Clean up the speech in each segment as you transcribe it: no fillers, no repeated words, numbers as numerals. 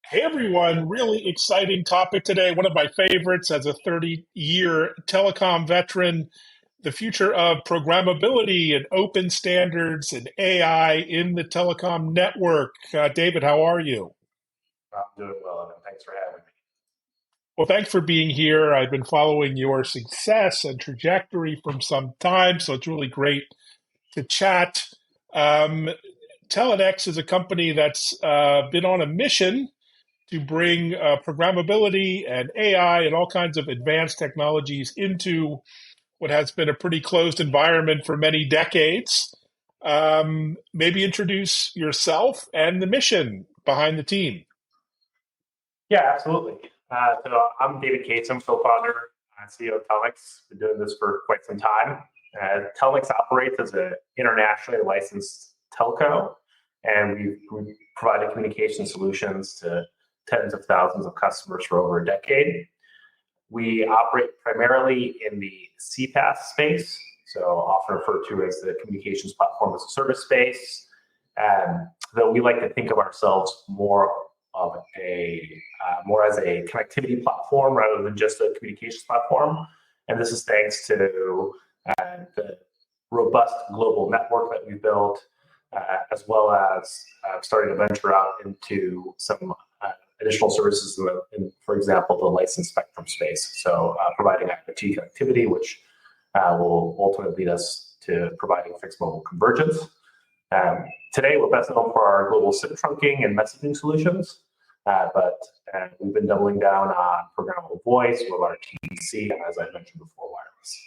Hey everyone, really exciting topic today. One of my favorites as a 30-year telecom veteran, the future of programmability and open standards and AI in the telecom network. David, how are you? I'm doing well, and thanks for having me. Well, thanks for being here. I've been following your success and trajectory from some time, so it's really great to chat. Um, Telnyx is a company that's been on a mission to bring programmability and AI and all kinds of advanced technologies into what has been a pretty closed environment for many decades. Maybe introduce yourself and the mission behind the team. Yeah, absolutely. So I'm David Cates. I'm co-founder and CEO of Telnyx. Been doing this for quite some time. Telnyx operates as an internationally licensed telco, and we've provided communication solutions to tens of thousands of customers for over a decade. We operate primarily in the CPaaS space, so often referred to as the communications platform as a service space. Though we like to think of ourselves more as a connectivity platform rather than just a communications platform. And this is thanks to the robust global network that we've built, as well as starting to venture out into some additional services for example, the licensed spectrum space. So providing IoT connectivity, which will ultimately lead us to providing fixed mobile convergence. Today, we're best known for our global SIP trunking and messaging solutions, but we've been doubling down on programmable voice with our TDC, and as I mentioned before, wireless.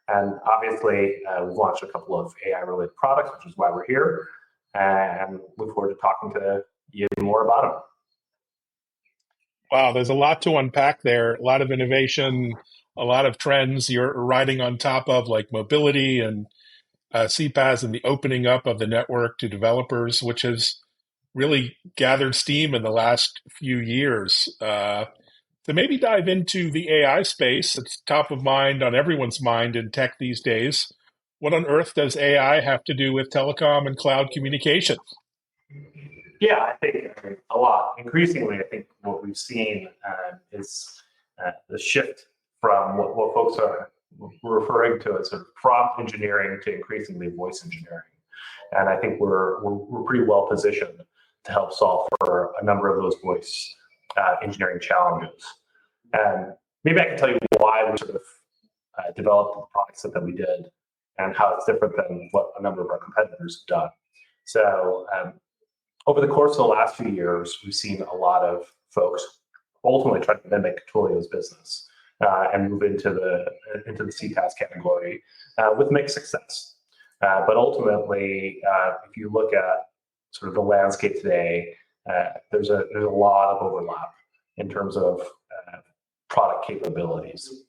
And obviously, we've launched a couple of AI-related products, which is why we're here, and look forward to talking to you more about them. Wow, there's a lot to unpack there, a lot of innovation, a lot of trends you're riding on top of, like mobility and CPaaS and the opening up of the network to developers, which has really gathered steam in the last few years. To maybe dive into the AI space, it's top of mind on everyone's mind in tech these days. What on earth does AI have to do with telecom and cloud communications? Yeah, I think a lot. Increasingly, I think what we've seen is the shift from what folks are referring to as sort of prompt engineering to increasingly voice engineering. And I think we're pretty well positioned to help solve for a number of those voice engineering challenges. And maybe I can tell you why we sort of developed the product set that we did and how it's different than what a number of our competitors have done. So over the course of the last few years, we've seen a lot of folks ultimately try to mimic Twilio's business and move into the CPaaS category with mixed success. But ultimately, if you look at sort of the landscape today, there's a lot of overlap in terms of product capabilities.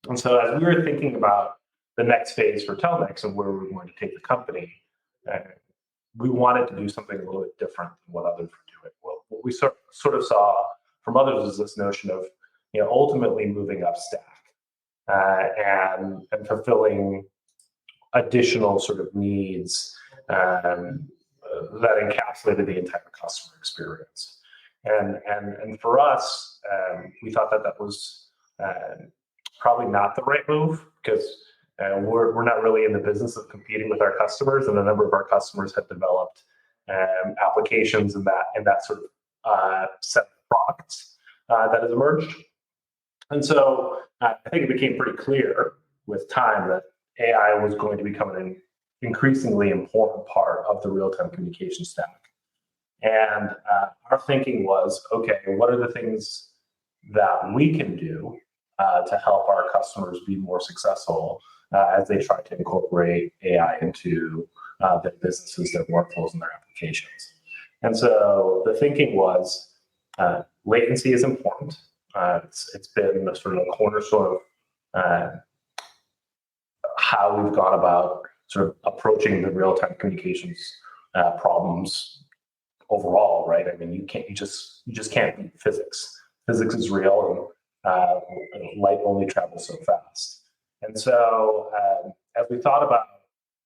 And so as we were thinking about the next phase for Telnyx and where we're going to take the company, we wanted to do something a little bit different than what others were doing. Well, what we sort of saw from others is this notion of ultimately moving up stack and fulfilling additional sort of needs that encapsulated the entire customer experience. And for us, we thought that was probably not the right move because we're not really in the business of competing with our customers, and a number of our customers have developed applications in that sort of set of products that has emerged. And so I think it became pretty clear with time that AI was going to become an increasingly important part of the real-time communication stack. And our thinking was, okay, what are the things that we can do to help our customers be more successful as they try to incorporate AI into their businesses, their workflows, and their applications. And so the thinking was latency is important. It's been sort of a cornerstone of how we've gone about sort of approaching the real-time communications problems overall, right? I mean, you just can't beat physics. Physics is real, and light only travels so fast. And so, as we thought about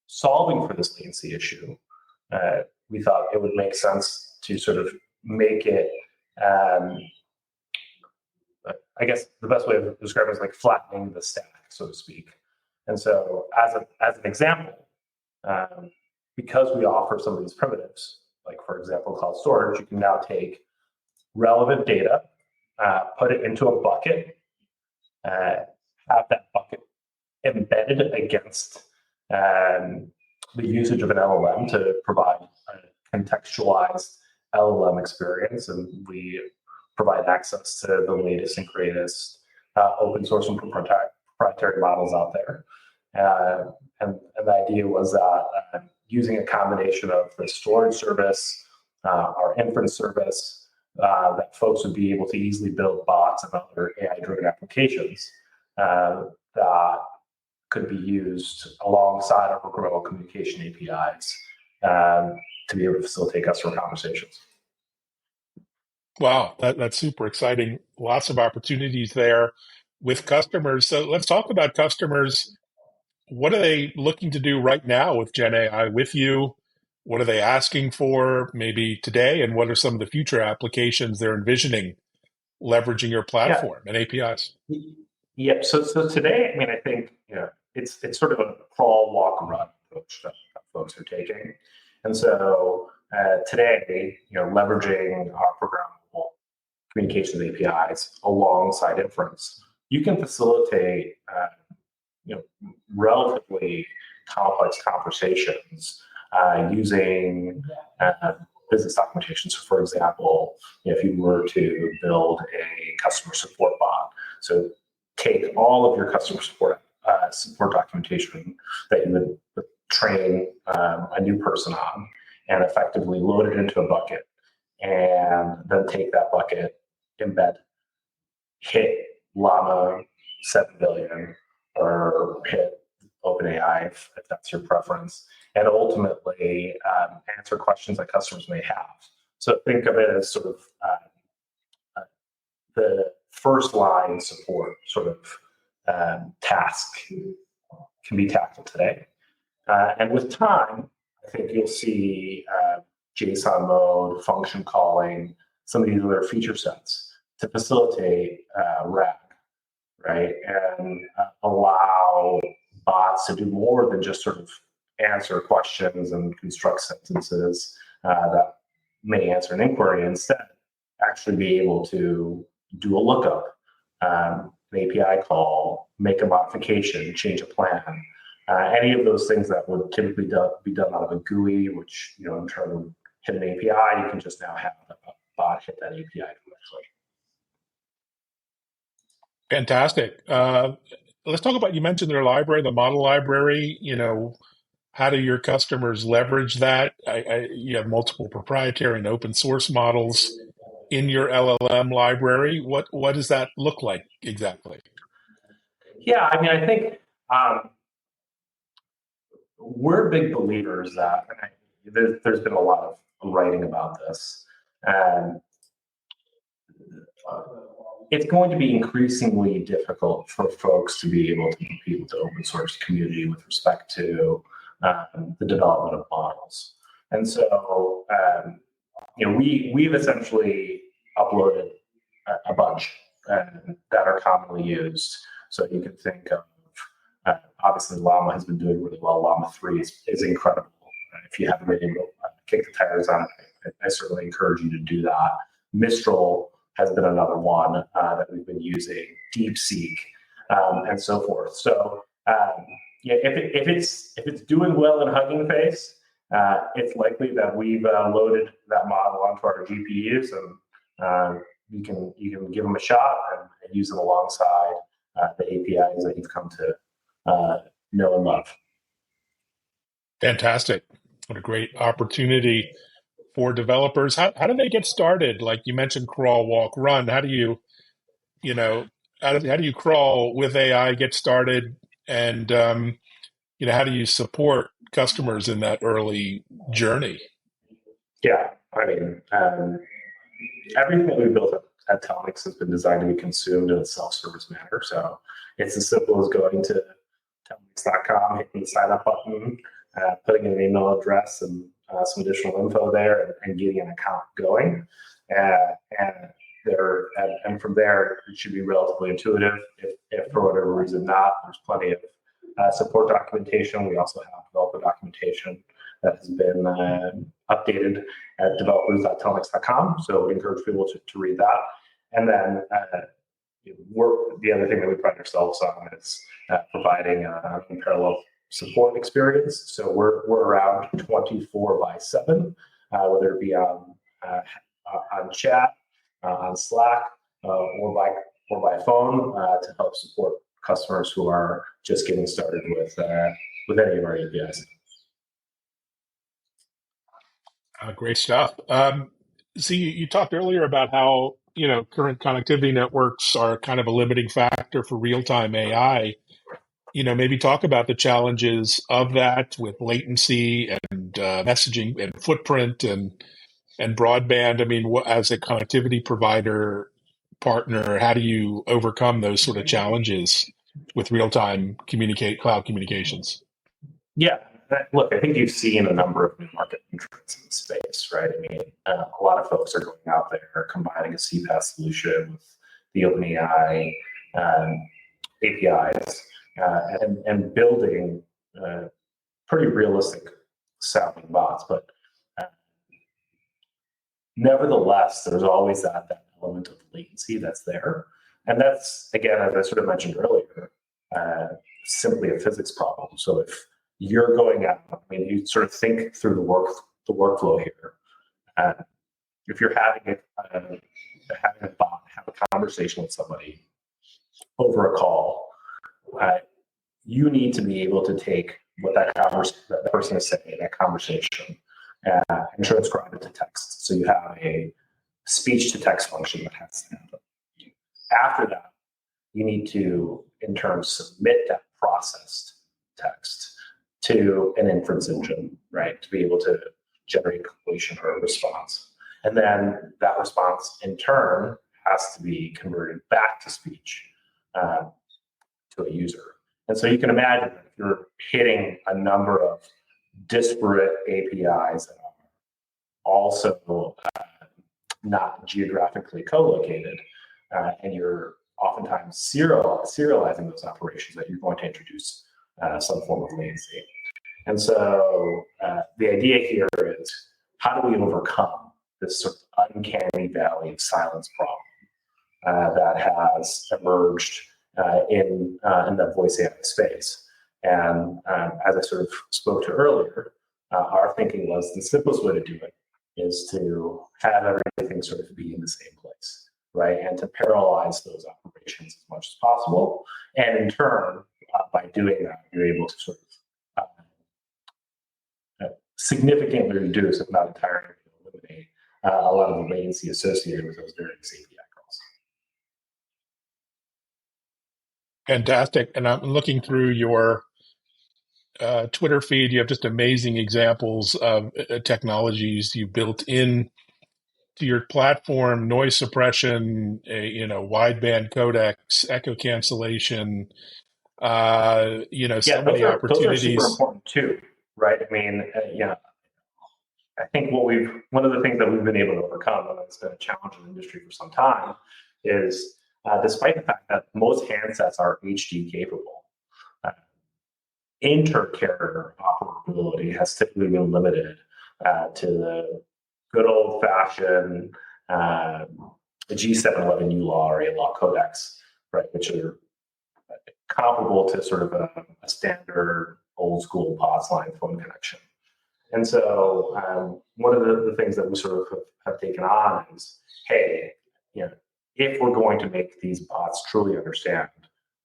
solving for this latency issue, we thought it would make sense to sort of make it um, I guess the best way of describing it is like flattening the stack, so to speak. And so as an example, because we offer some of these primitives, like for example, cloud storage, you can now take relevant data, put it into a bucket, have that bucket embedded against the usage of an LLM to provide a contextualized LLM experience. And we provide access to the latest and greatest open source and proprietary models out there. And the idea was that using a combination of the storage service, our inference service, that folks would be able to easily build bots and other AI-driven applications that could be used alongside our Revel communication APIs to be able to facilitate customer conversations. Wow, that's super exciting. Lots of opportunities there with customers. So let's talk about customers. What are they looking to do right now with Gen AI with you? What are they asking for maybe today? And what are some of the future applications they're envisioning leveraging your platform and APIs? Yep. So today, I mean, I think it's sort of a crawl, walk, run approach that folks are taking. And so today, leveraging our programmable communications APIs alongside inference, you can facilitate relatively complex conversations using business documentation. So, for example, if you were to build a customer support bot, so take all of your customer support documentation that you would train a new person on, and effectively load it into a bucket, and then take that bucket, embed, hit Llama 7 billion, or hit OpenAI if that's your preference, and ultimately answer questions that customers may have. So think of it as sort of the first line support sort of task can be tackled today. And with time, I think you'll see JSON mode, function calling, some of these other feature sets to facilitate RAG, right? And allow bots to do more than just sort of answer questions and construct sentences that may answer an inquiry. Instead, actually be able to do a lookup, an API call, make a modification, change a plan. Any of those things that would typically be done out of a GUI, which in turn would hit an API, you can just now have a bot hit that API directly. Fantastic. Let's talk about, you mentioned their library, the model library. How do your customers leverage that? You have multiple proprietary and open source models in your LLM library. What does that look like exactly? Yeah, I mean, I think we're big believers that, and there's been a lot of writing about this, and it's going to be increasingly difficult for folks to be able to compete with the open source community with respect to the development of models. And so, we've essentially uploaded a bunch that are commonly used. So you can think of, obviously Llama has been doing really well. Llama 3 is incredible. If you haven't been able to kick the tires on it, I certainly encourage you to do that. Mistral has been another one that we've been using, DeepSeek, and so forth. So if it's doing well in Hugging Face, it's likely that we've loaded that model onto our GPUs, and you can give them a shot and use them alongside the APIs that you've come to know and love. Fantastic. What a great opportunity for developers. How do they get started? Like you mentioned, crawl, walk, run. How do you how do you crawl with AI, get started, and how do you support customers in that early journey? Yeah, I mean, everything that we built at Telnyx has been designed to be consumed in a self-service manner. So it's as simple as going to Telnyx.com, hitting the sign up button, putting in an email address and some additional info there, and getting an account going. and and from there, it should be relatively intuitive. If for whatever reason not, there's plenty of support documentation. We also have developer documentation that has been updated at developers.telnyx.com. So we encourage people to read that. And then the other thing that we pride ourselves on is providing an unparalleled support experience. So we're around 24/7, whether it be on chat, on Slack, or by phone to help support customers who are just getting started with any of our APIs. Great stuff. So you talked earlier about how current connectivity networks are kind of a limiting factor for real-time AI. Maybe talk about the challenges of that with latency and messaging and footprint and broadband. I mean, as a connectivity provider partner, how do you overcome those sort of challenges with real-time cloud communications? Yeah, look, I think you've seen a number of new market entrants in the space, right? I mean, a lot of folks are going out there combining a CPaaS solution with the OpenAI APIs and building pretty realistic sounding bots. But nevertheless, there's always that element of latency that's there. And that's, again, as I sort of mentioned earlier, simply a physics problem. So if you're going out, I mean, you sort of think through the workflow here. If you're having a bot have a conversation with somebody over a call, you need to be able to take what that person is saying, that conversation, and transcribe it to text. So you have a speech to text function that has to happen. After that, you need to, in turn, submit that processed text to an inference engine, right, to be able to generate a completion or a response. And then that response, in turn, has to be converted back to speech to a user. And so you can imagine that if you're hitting a number of disparate APIs that are also not geographically co-located, and you're oftentimes serializing those operations, that you're going to introduce some form of latency. And so the idea here is, how do we overcome this sort of uncanny valley of silence problem that has emerged in the voice AI space? And as I sort of spoke to earlier, our thinking was the simplest way to do it is to have everything sort of be in the same place, right? And to parallelize those operations as much as possible. And in turn, by doing that, you're able to sort of significantly reduce, if not entirely eliminate, a lot of the latency associated with those various API calls. Fantastic. And I'm looking through your Twitter feed. You have just amazing examples of technologies you built in to your platform: noise suppression, wideband codecs, echo cancellation. So many opportunities. Those are super important too, right? I mean, I think one of the things that we've been able to overcome, and it's been a challenge in the industry for some time, is despite the fact that most handsets are HD capable, inter-carrier operability has typically been limited to the good old-fashioned G711 ULAW or ALAW codecs, right, which are comparable to sort of a standard old-school POTS line phone connection. And so one of the things that we sort of have taken on is, hey, if we're going to make these bots truly understand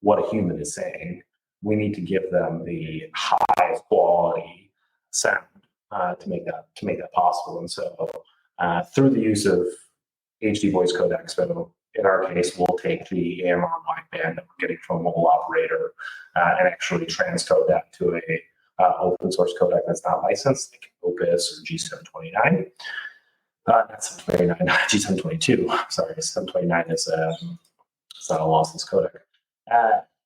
what a human is saying, we need to give them the highest quality sound to make that possible. And so through the use of HD voice codecs, so in our case, we'll take the AMR wideband that we're getting from a mobile operator and actually transcode that to a open source codec that's not licensed, like Opus or G729. Not 729, G722. Sorry, 729 is it's not a licensed codec.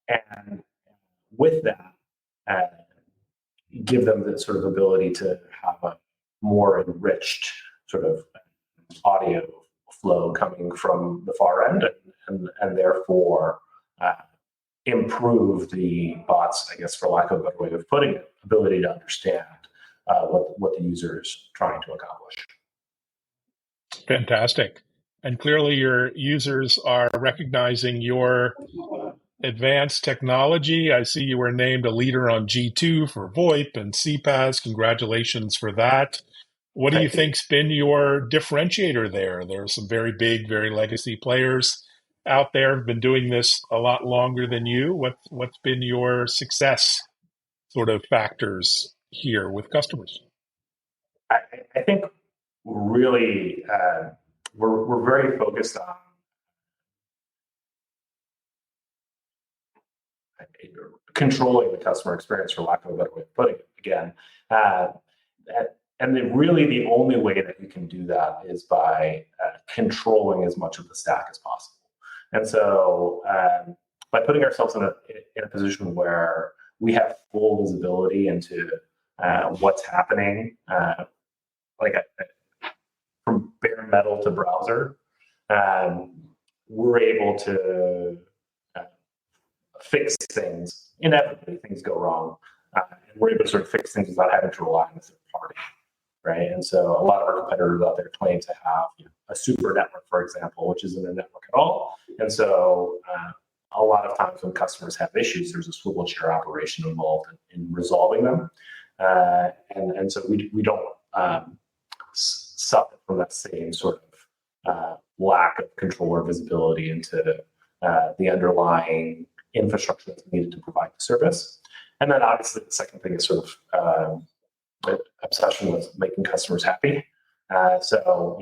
And with that, give them the sort of ability to have a more enriched sort of audio flow coming from the far end, and therefore improve the bots, I guess, for lack of a better way of putting it, ability to understand what the user is trying to accomplish. Fantastic. And clearly your users are recognizing your advanced technology. I see you were named a leader on G2 for VoIP and CPaaS. Congratulations for that. What do you think's been your differentiator there? There are some very big, very legacy players out there who've been doing this a lot longer than you. What's been your success sort of factors here with customers? I think really we're very focused on controlling the customer experience, for lack of a better way of putting it. Again, and really the only way that you can do that is by controlling as much of the stack as possible. And so by putting ourselves in a position where we have full visibility into what's happening, from bare metal to browser, we're able to fix things. Inevitably, things go wrong. And we're able to sort of fix things without having to rely on a third party, right? And so a lot of our competitors out there claim to have a super network, for example, which isn't a network at all. And so a lot of times when customers have issues, there's a swivel chair operation involved in resolving them. And so we don't suffer from that same sort of lack of control or visibility into the underlying infrastructure that's needed to provide the service. And then obviously the second thing is sort of obsession with making customers happy. So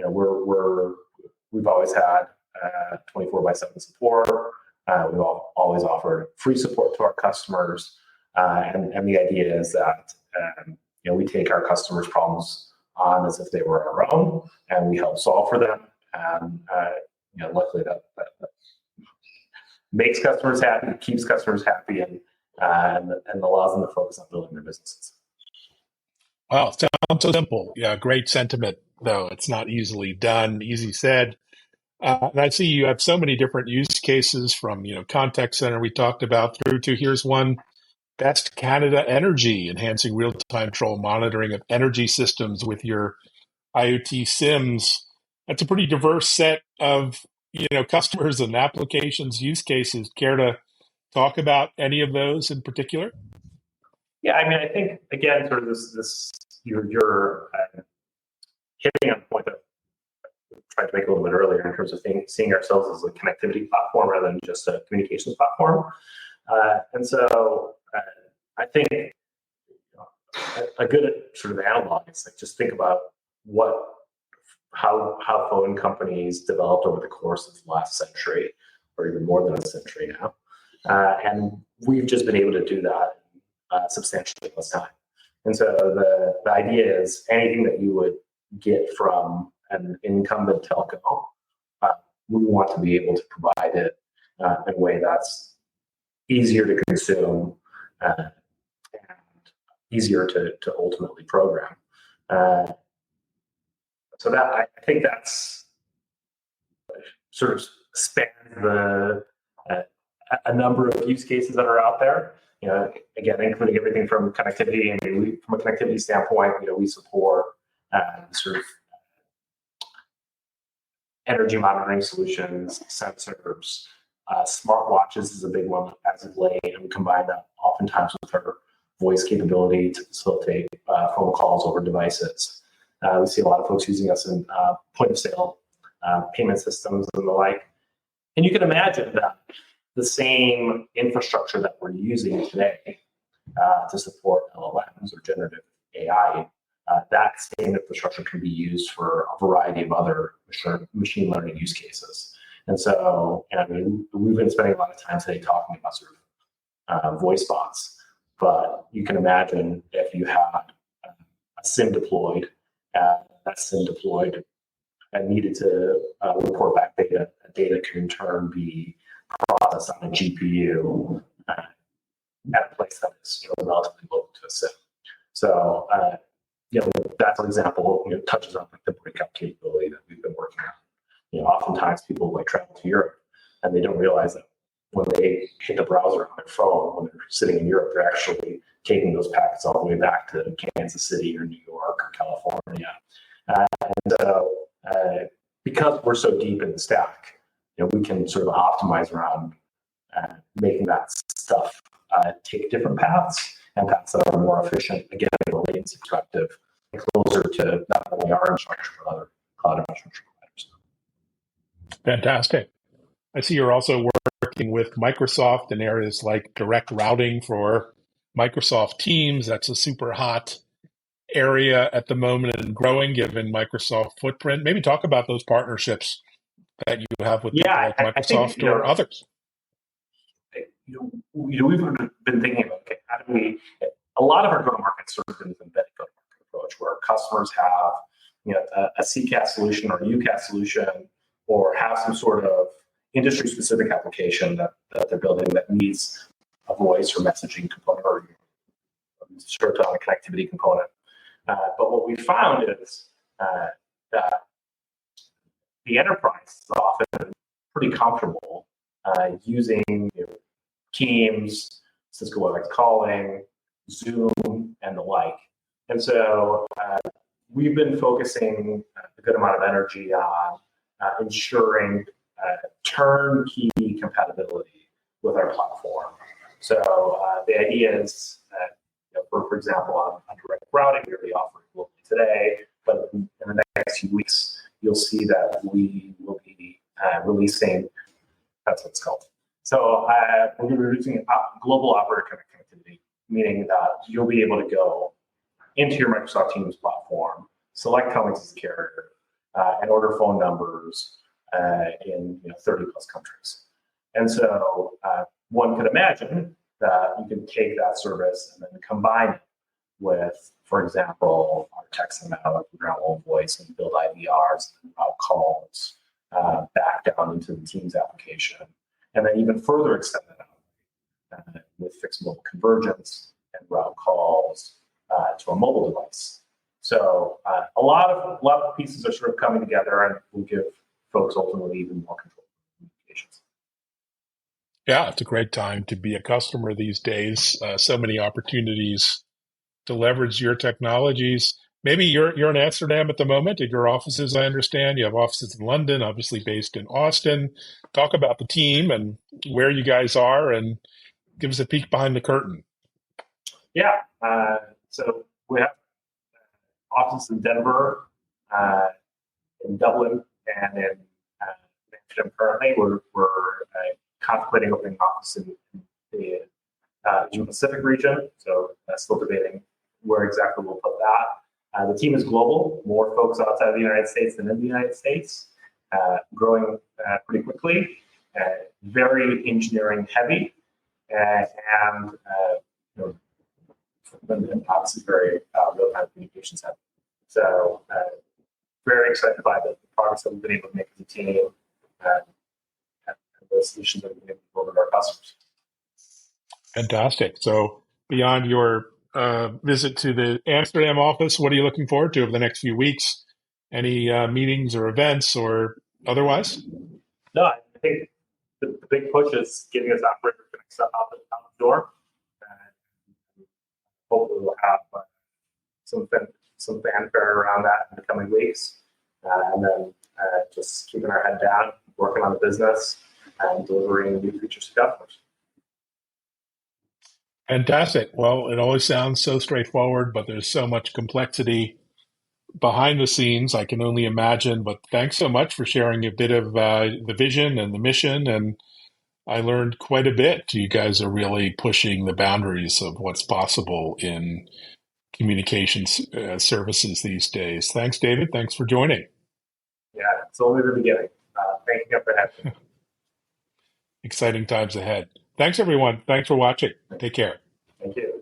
we've always had 24/7 support. We've always offered free support to our customers, and the idea is that we take our customers' problems on as if they were our own, and we help solve for them. And luckily that makes customers happy, keeps customers happy, and allows them to focus on building their businesses. Wow, it sounds so simple. Yeah, great sentiment, though. It's not easily done, easy said. And I see you have so many different use cases from, contact center we talked about through to here's one, Best Canada Energy, enhancing real-time control monitoring of energy systems with your IoT SIMs. That's a pretty diverse set of, customers and applications, use cases. Care to talk about any of those in particular? Yeah, I mean, I think again, sort of this you're hitting on a point that I tried to make a little bit earlier in terms of seeing ourselves as a connectivity platform rather than just a communications platform. And so I think a good sort of analog is like just think about how phone companies developed over the course of the last century, or even more than a century now, and we've just been able to do that substantially less time. And so the idea is anything that you would get from an incumbent telco, we want to be able to provide it in a way that's easier to consume and easier to ultimately program. So that I think that's sort of spans a number of use cases that are out there. Again, including everything from connectivity, and from a connectivity standpoint, we support sort of energy monitoring solutions, sensors, smartwatches is a big one as of late, and we combine that oftentimes with our voice capability to facilitate phone calls over devices. We see a lot of folks using us in point of sale payment systems and the like. And you can imagine that the same infrastructure that we're using today to support LLMs or generative AI, that same infrastructure can be used for a variety of other machine learning use cases. And so, we've been spending a lot of time today talking about sort of voice bots, but you can imagine if you had a SIM deployed, that SIM deployed and needed to report back data. That data can in turn be processed on a GPU at a place that is relatively local to a SIM. So, that, for example, touches on the breakout capability that we've been working on. oftentimes people like travel to Europe and they don't realize that when they hit the browser on their phone, when they're sitting in Europe, they're actually taking those packets all the way back to Kansas City or New York or California. And so because we're so deep in the stack, we can sort of optimize around making that stuff take different paths and paths that are more efficient, again, from a latency perspective, and closer to not only our infrastructure, but other cloud infrastructure providers. Fantastic. I see you're also working with Microsoft in areas like direct routing for Microsoft Teams. That's a super hot area at the moment and growing given Microsoft footprint. Maybe talk about those partnerships that you have with people like Microsoft I think, or others. We've been thinking about, okay, how do we, a lot of our go-to-market sort of been embedded go-to-market approach where customers have a CCaaS solution or a UCaaS solution or have some sort of industry-specific application that they're building that needs a voice or messaging component or sort of a connectivity component. But what we found is that the enterprise is often pretty comfortable using Teams, Cisco WebEx calling, Zoom, and the like. And so we've been focusing a good amount of energy on ensuring turnkey compatibility with our platform. So the idea is that, for example, on direct routing, we already offer it globally today, but in the next few weeks, you'll see that we will be releasing, that's what it's called. So we're going to be releasing global operator connectivity, meaning that you'll be able to go into your Microsoft Teams platform, select Telnyx as a carrier, and order phone numbers in 30 plus countries. And so one could imagine that you can take that service and then combine it with, for example, our text ML, programmable voice, and build IVRs and route calls back down into the Teams application, and then even further extend that out with fixed mobile convergence and route calls to a mobile device. So a lot of pieces are sort of coming together and will give folks ultimately even more control of communications. Yeah, it's a great time to be a customer these days. So many opportunities to leverage your technologies. Maybe you're in Amsterdam at the moment at your offices, I understand. You have offices in London, obviously based in Austin. Talk about the team and where you guys are and give us a peek behind the curtain. Yeah, so we have offices in Denver, in Dublin, and in Amsterdam currently. We're contemplating opening an office in the Asia Pacific region, so still debating where exactly we'll put that. The team is global, more folks outside of the United States than in the United States, growing pretty quickly, very engineering heavy, and obviously very real-time communications heavy. So very excited by the progress that we've been able to make as a team and the solutions that we've been able to build with our customers. Fantastic. So beyond your visit to the Amsterdam office, what are you looking forward to over the next few weeks? Any meetings or events or otherwise? No, I think the big push is getting us operator connect stuff out the door. Hopefully we'll have some fanfare around that in the coming weeks. And then just keeping our head down, working on the business, and delivering new features to customers. Fantastic. Well, it always sounds so straightforward, but there's so much complexity behind the scenes. I can only imagine, but thanks so much for sharing a bit of the vision and the mission. And I learned quite a bit. You guys are really pushing the boundaries of what's possible in communications services these days. Thanks, David. Thanks for joining. Yeah, it's only the beginning. Thank you for having me. Exciting times ahead. Thanks, everyone. Thanks for watching. Take care. Thank you.